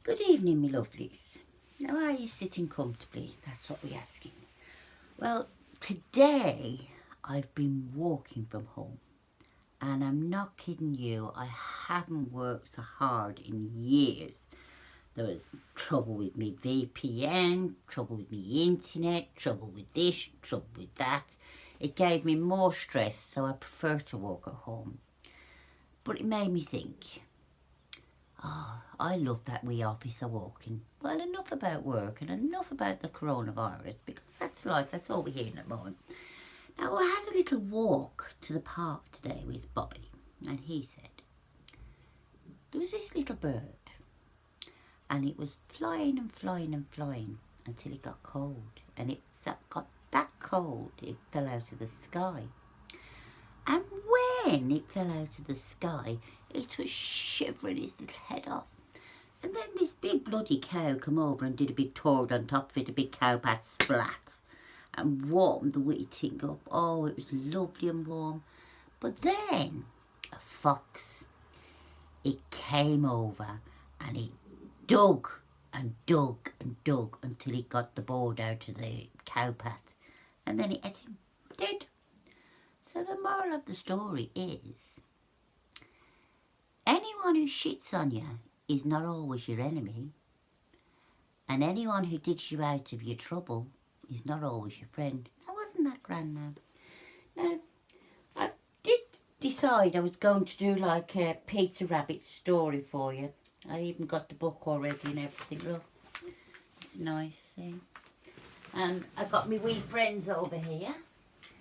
Good evening, me lovelies. Now, are you sitting comfortably? That's what we're asking. Well, today I've been walking from home, and I'm not kidding you, I haven't worked so hard in years. There was trouble with me VPN, trouble with me internet, trouble with this, trouble with that. It gave me more stress, so I prefer to walk at home. But it made me think, I love that wee office of walking. Well, enough about work and enough about the coronavirus, because that's life, that's all we're hearing at the moment. Now, I had a little walk to the park today with Bobby, and he said, there was this little bird, and it was flying and flying and flying until it got cold, and it got that cold, it fell out of the sky. And when it fell out of the sky, it was shivering its little head off. And then this big bloody cow come over and did a big tour on top of it, a big cow pat splat, and warmed the witty thing up. Oh, it was lovely and warm. But then a fox, it came over and it dug and dug and dug until it got the board out of the cow pat. And then it ate him dead. So the moral of the story is, anyone who shits on you is not always your enemy, and anyone who digs you out of your trouble is not always your friend. Now, wasn't that grand now? Now, I did decide I was going to do like a Peter Rabbit story for you. I even got the book already and everything. Look, it's nice, see? And I've got me wee friends over here.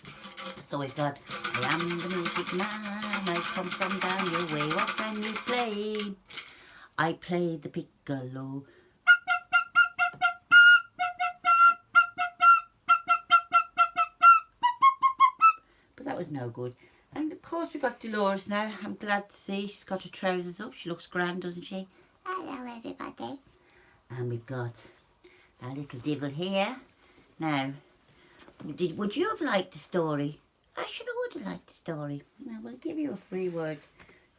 So we've got, I am the music man, I come from down your way, what can you play? I play the piccolo. But that was no good. And of course we've got Dolores now. I'm glad to see she's got her trousers up. She looks grand, doesn't she? Hello everybody. And we've got our little devil here. Now, would you have liked the story? I would have liked the story. Now, we'll give you a free word.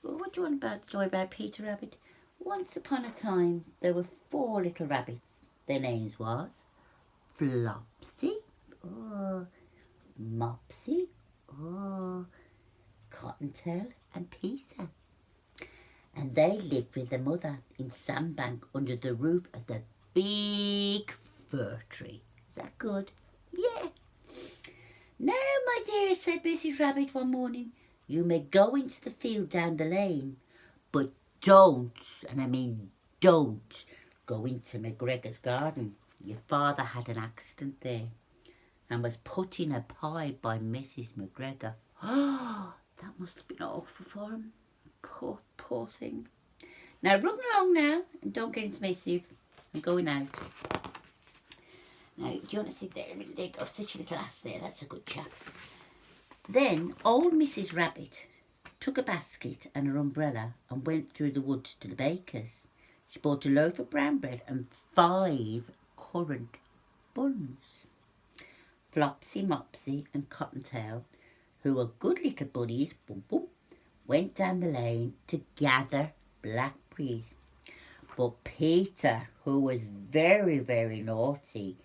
Well, what do you want about the story about Peter Rabbit? Once upon a time, there were 4 little rabbits. Their names was Flopsy, Mopsy, Cottontail and Peter. And they lived with their mother in Sandbank under the roof of the big fir tree. Is that good? Yeah. Now, my dear, said Mrs. Rabbit one morning, you may go into the field down the lane, but don't, and I mean don't, go into McGregor's garden. Your father had an accident there and was put in a pie by Mrs. McGregor. Oh, that must have been awful for him. Poor thing. Now, run along now and don't get into mischief. I'm going out. Now, do you want to sit there? There you go, sit in the glass there, that's a good chap. Then old Mrs. Rabbit took a basket and her umbrella and went through the woods to the baker's. She bought a loaf of brown bread and 5 currant buns. Flopsy, Mopsy and Cottontail, who were good little buddies, boom, boom, went down the lane to gather blackberries. But Peter, who was very, very naughty,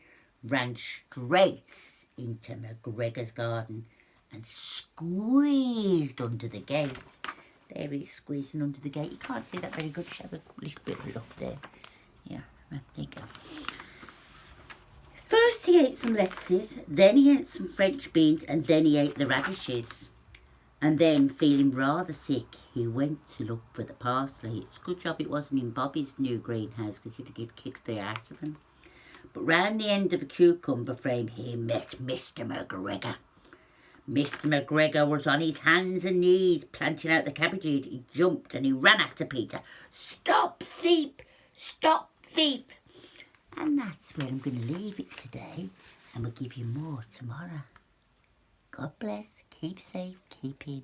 ran straight into McGregor's garden and squeezed under the gate. There he is, squeezing under the gate. You can't see that very good. She have a little bit of luck there. Yeah, there you go. First he ate some lettuces, then he ate some French beans, and then he ate the radishes. And then, feeling rather sick, he went to look for the parsley. It's a good job it wasn't in Bobby's new greenhouse, because he'd have get kicked the out of him. But round the end of a cucumber frame, he met Mr. McGregor. Mr. McGregor was on his hands and knees, planting out the cabbages. He jumped and he ran after Peter. Stop thief! Stop thief! And that's where I'm going to leave it today, and we'll give you more tomorrow. God bless, keep safe, keep in.